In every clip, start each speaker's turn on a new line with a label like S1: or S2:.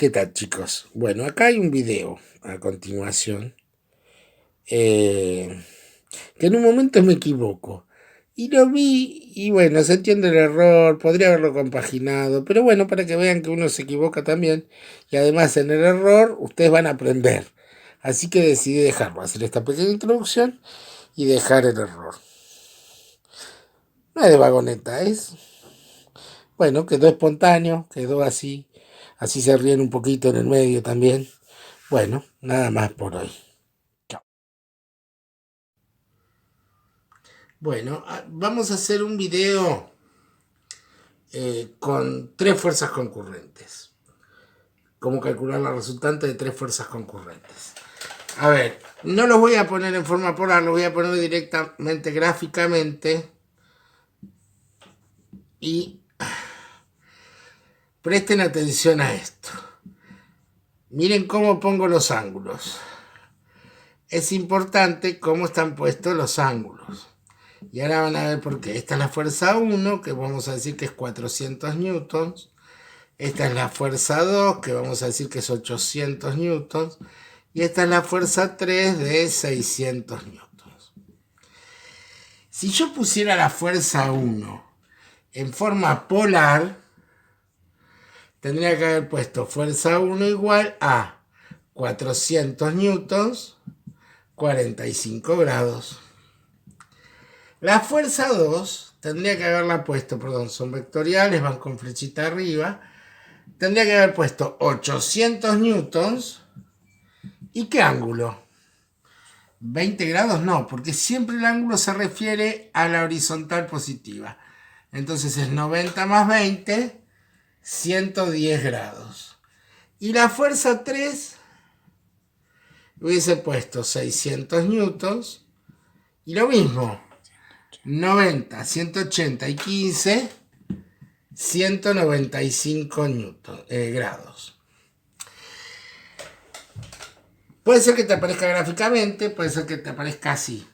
S1: ¿Qué tal, chicos? Bueno, acá hay un video a continuación que en un momento me equivoco y lo vi y bueno, se entiende el error, podría haberlo compaginado, pero bueno, para que vean que uno se equivoca también y además en el error ustedes van a aprender. Así que decidí dejarlo, hacer esta pequeña introducción y dejar el error. No es de vagoneta, es... Bueno, quedó espontáneo, quedó así, así se ríen un poquito en el medio también. Bueno, nada más por hoy. Chao. Bueno, vamos a hacer un video con tres fuerzas concurrentes. Cómo calcular la resultante de tres fuerzas concurrentes. A ver, no los voy a poner en forma polar, los voy a poner directamente gráficamente. Y presten atención a esto. Miren cómo pongo los ángulos. Es importante cómo están puestos los ángulos. Y ahora van a ver por qué. Esta es la fuerza 1, que vamos a decir que es 400 newtons. Esta es la fuerza 2, que vamos a decir que es 800 newtons. Y esta es la fuerza 3 de 600 newtons. Si yo pusiera la fuerza 1 en forma polar, tendría que haber puesto fuerza 1 igual a 400 newtons, 45 grados. La fuerza 2 tendría que haberla puesto, perdón, son vectoriales, van con flechita arriba. Tendría que haber puesto 800 newtons. ¿Y qué ángulo? 20 grados no, porque siempre el ángulo se refiere a la horizontal positiva. Entonces es 90 más 20, 110 grados. Y la fuerza 3 hubiese puesto 600 newtons. Y lo mismo, 90, 180 y 15, 195 grados. Puede ser que te aparezca gráficamente, puede ser que te aparezca así.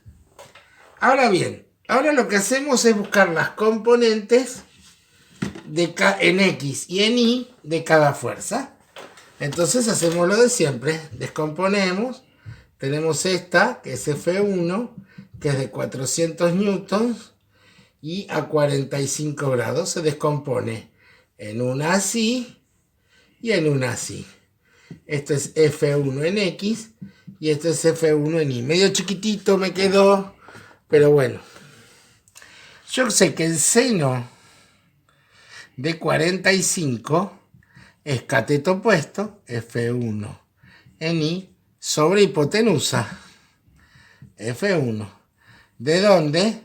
S1: Ahora bien, ahora lo que hacemos es buscar las componentes en X y en Y de cada fuerza. Entonces hacemos lo de siempre, descomponemos. Tenemos esta, que es F1, que es de 400 newtons y a 45 grados. Se descompone en una así y en una así. Esto es F1 en X y esto es F1 en Y. Medio chiquitito me quedó, pero bueno. Yo sé que el seno de 45 es cateto opuesto, F1 en Y, sobre hipotenusa, F1. ¿De dónde?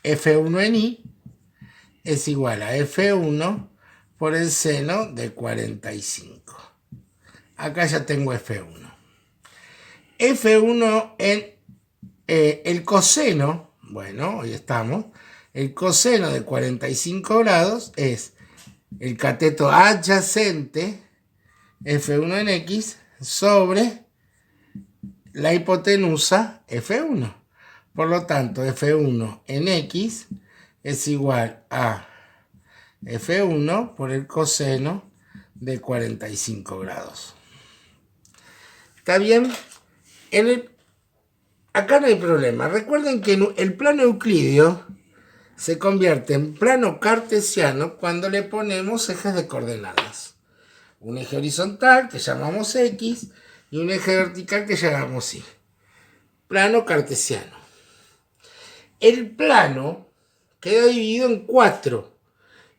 S1: F1 en Y es igual a F1 por el seno de 45. Acá ya tengo F1. F1 en el coseno, bueno, hoy estamos, el coseno de 45 grados es el cateto adyacente, F1 en X, sobre la hipotenusa F1. Por lo tanto, F1 en X es igual a F1 por el coseno de 45 grados. ¿Está bien? Acá no hay problema. Recuerden que el plano euclídeo se convierte en plano cartesiano cuando le ponemos ejes de coordenadas. Un eje horizontal que llamamos X y un eje vertical que llamamos Y. Plano cartesiano. El plano queda dividido en 4,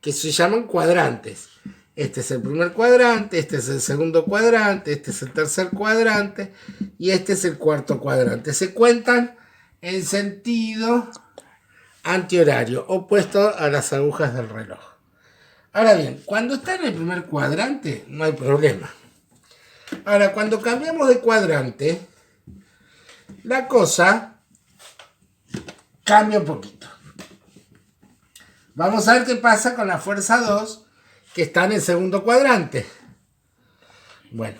S1: que se llaman cuadrantes. Este es el primer cuadrante, este es el segundo cuadrante, este es el tercer cuadrante y este es el cuarto cuadrante. Se cuentan en sentido antihorario, opuesto a las agujas del reloj. Ahora bien, cuando está en el primer cuadrante no hay problema. Ahora, cuando cambiamos de cuadrante, la cosa cambia un poquito. Vamos a ver qué pasa con la fuerza 2, que está en el segundo cuadrante. Bueno,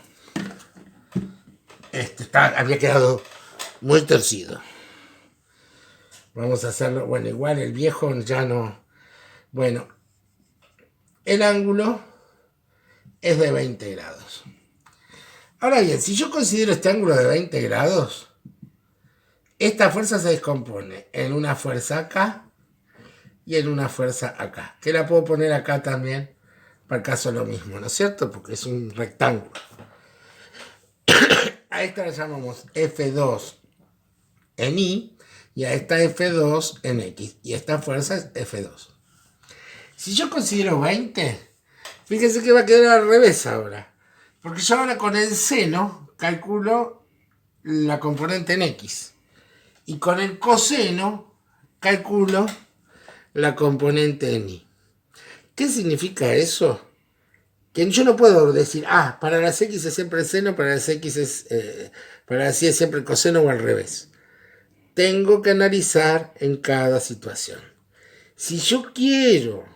S1: había quedado muy torcido. Vamos a hacerlo, bueno, igual el viejo ya no. Bueno, el ángulo es de 20 grados. Ahora bien, si yo considero este ángulo de 20 grados, esta fuerza se descompone en una fuerza acá y en una fuerza acá, que la puedo poner acá también, para el caso lo mismo, ¿no es cierto? Porque es un rectángulo. A esta la llamamos F2 en Y y a esta F2 en X. Y esta fuerza es F2. Si yo considero 20, fíjense que va a quedar al revés ahora. Porque yo ahora con el seno calculo la componente en X. Y con el coseno calculo la componente en Y. ¿Qué significa eso? Que yo no puedo decir, para las X es siempre el seno, para las X es, para las Y es siempre el coseno o al revés. Tengo que analizar en cada situación. Si yo quiero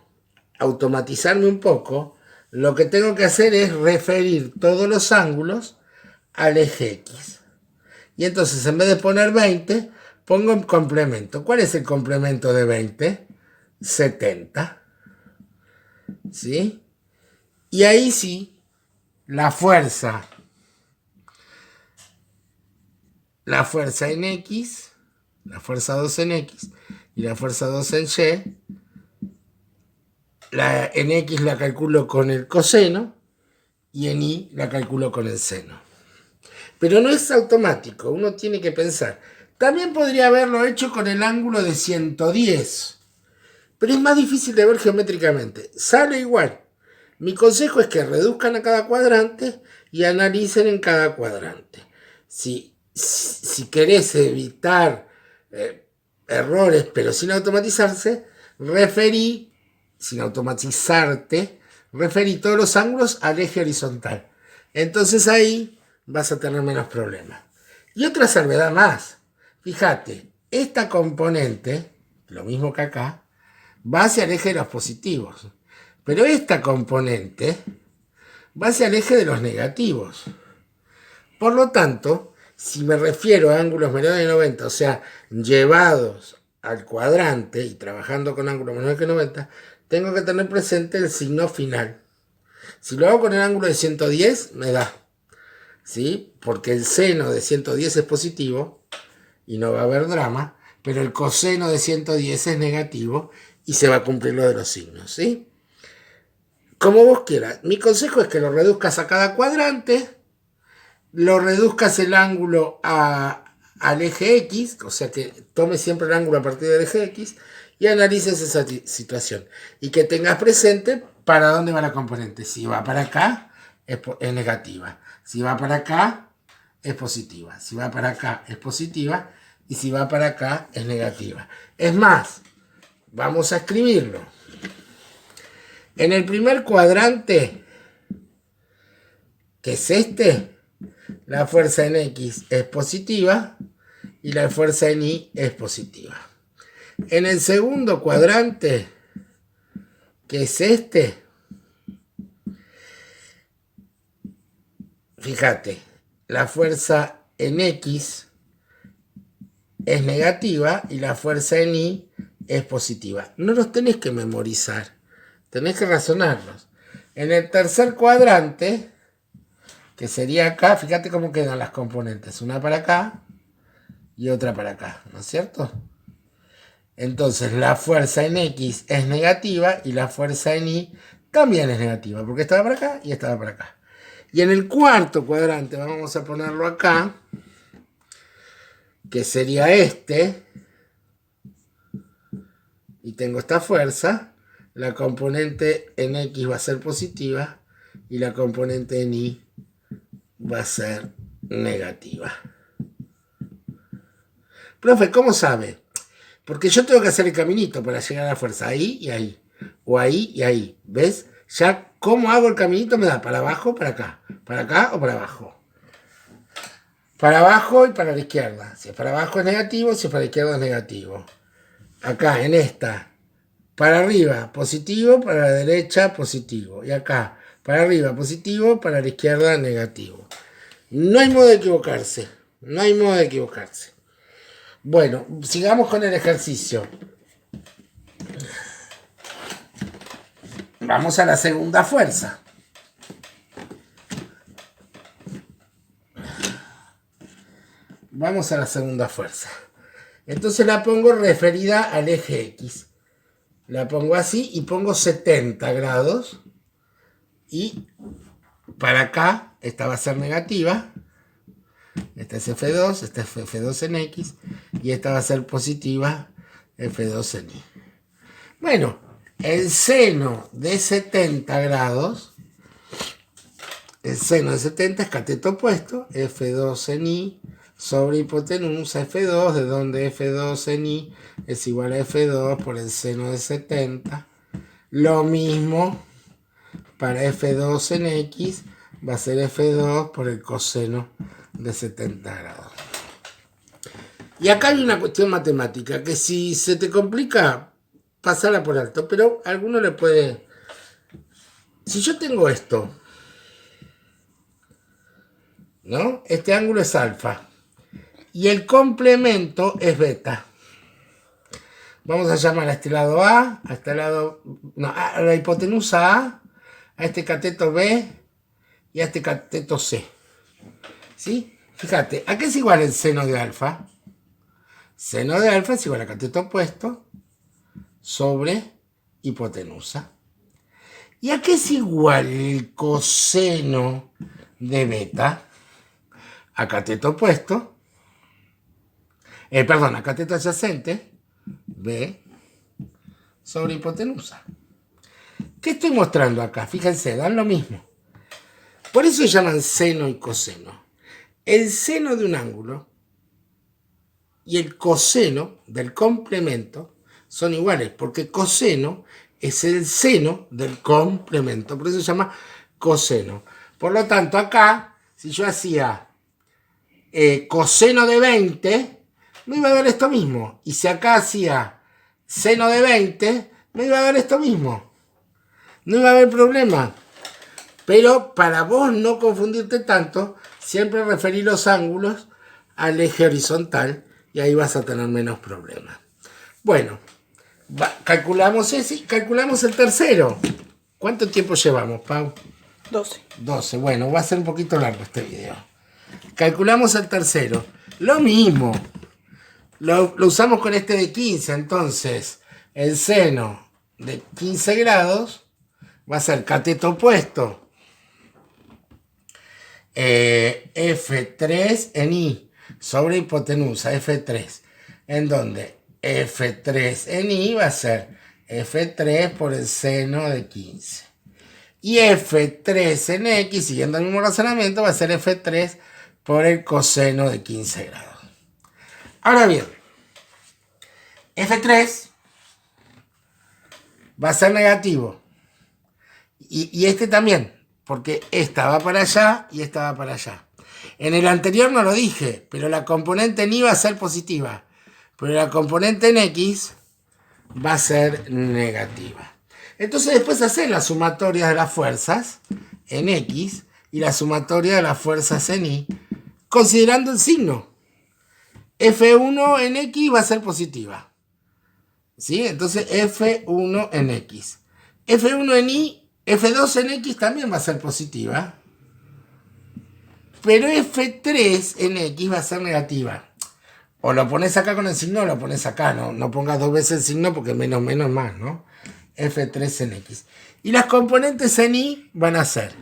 S1: automatizarme un poco, lo que tengo que hacer es referir todos los ángulos al eje X. Y entonces en vez de poner 20, pongo un complemento. ¿Cuál es el complemento de 20? 70. ¿Sí? Y ahí sí, la fuerza en X, la fuerza 2 en X y la fuerza 2 en Y, en X la calculo con el coseno y en Y la calculo con el seno. Pero no es automático, uno tiene que pensar. También podría haberlo hecho con el ángulo de 110, pero es más difícil de ver geométricamente. Sale igual. Mi consejo es que reduzcan a cada cuadrante y analicen en cada cuadrante. Si querés evitar errores, pero sin automatizarse, sin automatizarte, referí todos los ángulos al eje horizontal. Entonces ahí vas a tener menos problemas. Y otra salvedad más. Fíjate, esta componente, lo mismo que acá, va hacia el eje de los positivos. Pero esta componente va hacia el eje de los negativos. Por lo tanto, si me refiero a ángulos menores de 90, o sea, llevados al cuadrante y trabajando con ángulos menores que 90, tengo que tener presente el signo final. Si lo hago con el ángulo de 110, me da. ¿Sí? Porque el seno de 110 es positivo y no va a haber drama, pero el coseno de 110 es negativo y se va a cumplir lo de los signos. ¿Sí? Como vos quieras. Mi consejo es que lo reduzcas a cada cuadrante, lo reduzcas el ángulo al eje X, o sea que tomes siempre el ángulo a partir del eje X y analices esa situación. Y que tengas presente para dónde va la componente. Si va para acá, es negativa. Si va para acá, es positiva. Si va para acá, es positiva. Y si va para acá, es negativa. Es más, vamos a escribirlo. En el primer cuadrante, que es este, la fuerza en X es positiva y la fuerza en Y es positiva. En el segundo cuadrante, que es este, fíjate, la fuerza en X es negativa y la fuerza en Y es positiva. No los tenés que memorizar, tenés que razonarlos. En el tercer cuadrante, que sería acá, fíjate cómo quedan las componentes, una para acá y otra para acá, ¿no es cierto? Entonces la fuerza en X es negativa y la fuerza en Y también es negativa, porque estaba para acá y estaba para acá. Y en el cuarto cuadrante, vamos a ponerlo acá, que sería este, y tengo esta fuerza, la componente en X va a ser positiva y la componente en Y va a ser negativa. Profe, ¿cómo sabe? Porque yo tengo que hacer el caminito para llegar a la fuerza, ahí y ahí, o ahí y ahí, ¿ves? Ya cómo hago el caminito me da para abajo, para acá o para abajo. Para abajo y para la izquierda. Si es para abajo es negativo, si es para la izquierda es negativo. Acá, en esta, para arriba, positivo, para la derecha, positivo. Y acá, para arriba, positivo, para la izquierda, negativo. No hay modo de equivocarse. No hay modo de equivocarse. Bueno, sigamos con el ejercicio. Vamos a la segunda fuerza. Vamos a la segunda fuerza. Entonces la pongo referida al eje X. La pongo así y pongo 70 grados. Y para acá, esta va a ser negativa. Esta es F2, esta es F2 en X. Y esta va a ser positiva, F2 en Y. Bueno, el seno de 70 grados, el seno de 70 es cateto opuesto, F2 en Y, sobre hipotenusa F2, de donde F2 en Y es igual a F2 por el seno de 70. Lo mismo para F2 en X, va a ser F2 por el coseno de 70 grados. Y acá hay una cuestión matemática que si se te complica, pasarla por alto, pero a alguno le puede... Si yo tengo esto, ¿no? Este ángulo es alfa y el complemento es beta. Vamos a llamar a este lado A, a este lado... No, a la hipotenusa a este cateto B y a este cateto C. ¿Sí? Fíjate, ¿a qué es igual el seno de alfa? Seno de alfa es igual a cateto opuesto sobre hipotenusa. ¿Y a qué es igual el coseno de beta? A cateto opuesto, a cateto adyacente, B, sobre hipotenusa. ¿Qué estoy mostrando acá? Fíjense, dan lo mismo. Por eso se llaman seno y coseno. El seno de un ángulo y el coseno del complemento son iguales, porque coseno es el seno del complemento, por eso se llama coseno. Por lo tanto, acá, si yo hacía coseno de 20, me iba a dar esto mismo. Y si acá hacía seno de 20, me iba a dar esto mismo. No iba a haber problema. Pero para vos no confundirte tanto, siempre referí los ángulos al eje horizontal y ahí vas a tener menos problemas. Bueno, calculamos ese y calculamos el tercero. ¿Cuánto tiempo llevamos, Pau? 12. Bueno, va a ser un poquito largo este video. Calculamos el tercero. Lo mismo. Lo usamos con este de 15. Entonces, el seno de 15 grados va a ser cateto opuesto. F3 en Y sobre hipotenusa F3, en donde F3 en Y va a ser F3 por el seno de 15 y F3 en X, siguiendo el mismo razonamiento, va a ser F3 por el coseno de 15 grados. Ahora bien, F3 va a ser negativo y este también, porque esta va para allá y esta va para allá. En el anterior no lo dije, pero la componente en Y va a ser positiva, pero la componente en X va a ser negativa. Entonces después hacer la sumatoria de las fuerzas en X y la sumatoria de las fuerzas en Y, considerando el signo. F1 en X va a ser positiva. ¿Sí? Entonces F1 en X. F1 en Y, F2 en X también va a ser positiva. Pero F3 en X va a ser negativa. O lo pones acá con el signo o lo pones acá. No pongas dos veces el signo porque menos más, ¿no? F3 en X. Y las componentes en Y van a ser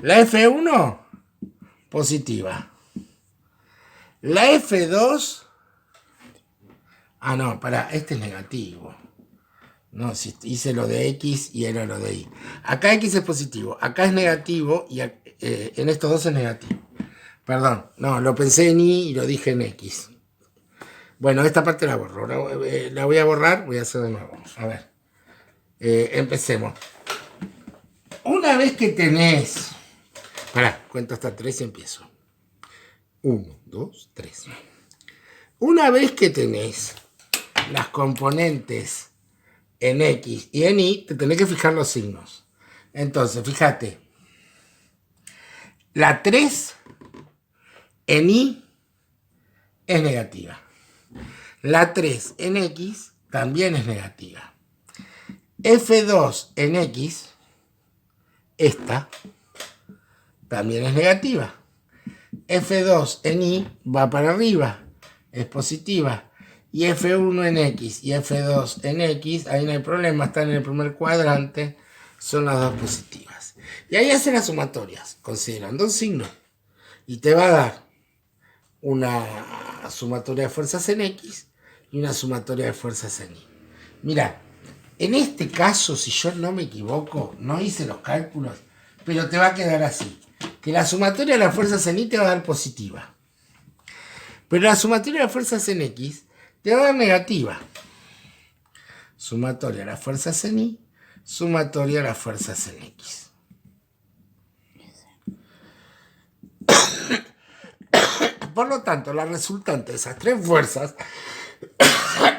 S1: la F1 positiva. La F2... este es negativo. No, si hice lo de X y era lo de Y. Acá X es positivo, acá es negativo y en estos dos es negativo. Perdón, no, lo pensé en Y y lo dije en X. Bueno, esta parte la borro. La voy a borrar, voy a hacer de nuevo. A ver. Empecemos. Una vez que tenés... cuento hasta 3 y empiezo. 1, 2, 3. Una vez que tenés las componentes en X y en Y, te tenés que fijar los signos. Entonces, fíjate. La 3 en Y es negativa. La 3 en X también es negativa. F2 en X, esta, también es negativa. F2 en Y va para arriba, es positiva. Y F1 en X y F2 en X, ahí no hay problema, están en el primer cuadrante, son las dos positivas. Y ahí hacen las sumatorias, considerando un signo. Y te va a dar una sumatoria de fuerzas en X y una sumatoria de fuerzas en Y. Mira, en este caso, si yo no me equivoco, no hice los cálculos, pero te va a quedar así. Que la sumatoria de las fuerzas en Y te va a dar positiva. Pero la sumatoria de las fuerzas en X te va a dar negativa. Sumatoria de las fuerzas en Y, sumatoria de las fuerzas en X. Por lo tanto, la resultante de esas tres fuerzas,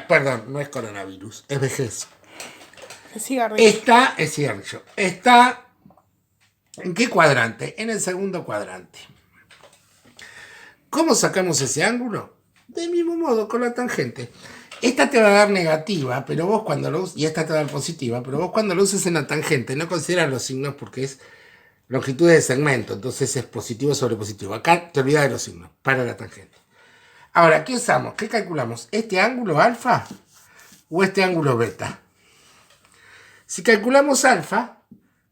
S1: perdón, no es coronavirus, es vejez.
S2: Es cigarrillo.
S1: Es cigarrillo. Está, ¿en qué cuadrante? En el segundo cuadrante. ¿Cómo sacamos ese ángulo? Del mismo modo, con la tangente. Esta te va a dar negativa, pero vos cuando lo uses, y esta te va a dar positiva, pero vos cuando lo uses en la tangente no consideras los signos porque es longitud de segmento, entonces es positivo sobre positivo. Acá te olvidas de los signos, para la tangente. Ahora, ¿qué usamos? ¿Qué calculamos? ¿Este ángulo alfa o este ángulo beta? Si calculamos alfa,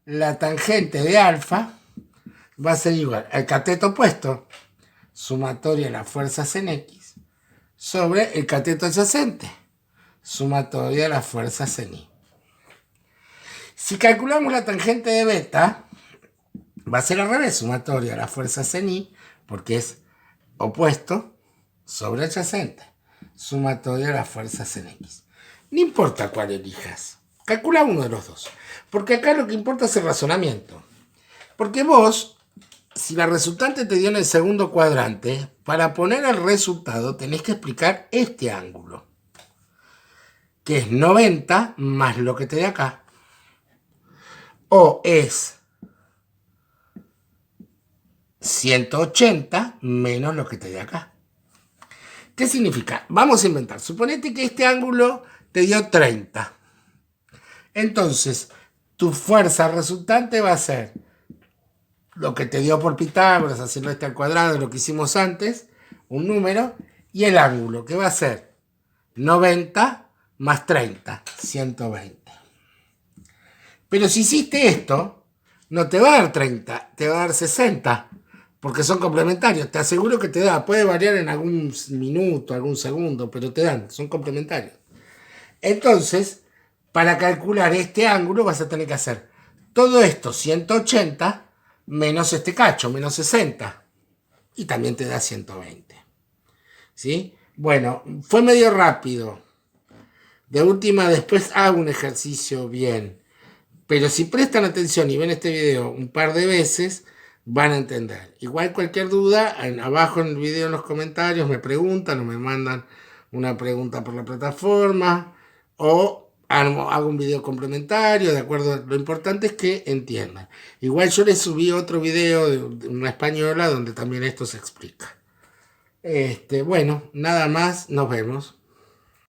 S1: la tangente de alfa va a ser igual al cateto opuesto, sumatoria de las fuerzas en X, sobre el cateto adyacente, sumatoria de las fuerzas en Y. Si calculamos la tangente de beta, va a ser al revés, sumatoria de las fuerzas en Y, porque es opuesto sobre adyacente, sumatoria de las fuerzas en X. No importa cuál elijas, calcula uno de los dos, porque acá lo que importa es el razonamiento. Porque vos, si la resultante te dio en el segundo cuadrante, para poner el resultado tenés que explicar este ángulo, que es 90 más lo que te dé acá, o es 180 menos lo que te dé acá. ¿Qué significa? Vamos a inventar. Suponete que este ángulo te dio 30. Entonces, tu fuerza resultante va a ser lo que te dio por Pitágoras, haciendo este al cuadrado, lo que hicimos antes, un número, y el ángulo, que va a ser 90 más 30, 120. Pero si hiciste esto, no te va a dar 30, te va a dar 60, porque son complementarios. Te aseguro que te da, puede variar en algún minuto, algún segundo, pero te dan, son complementarios. Entonces, para calcular este ángulo vas a tener que hacer todo esto 180 menos este cacho, menos 60. Y también te da 120. ¿Sí? Bueno, fue medio rápido. De última, después hago un ejercicio bien. Pero si prestan atención y ven este video un par de veces, van a entender. Igual cualquier duda, abajo en el video en los comentarios me preguntan o me mandan una pregunta por la plataforma o hago un video complementario, de acuerdo. Lo importante es que entiendan. Igual yo les subí otro video de una española donde también esto se explica. Bueno, nada más, nos vemos.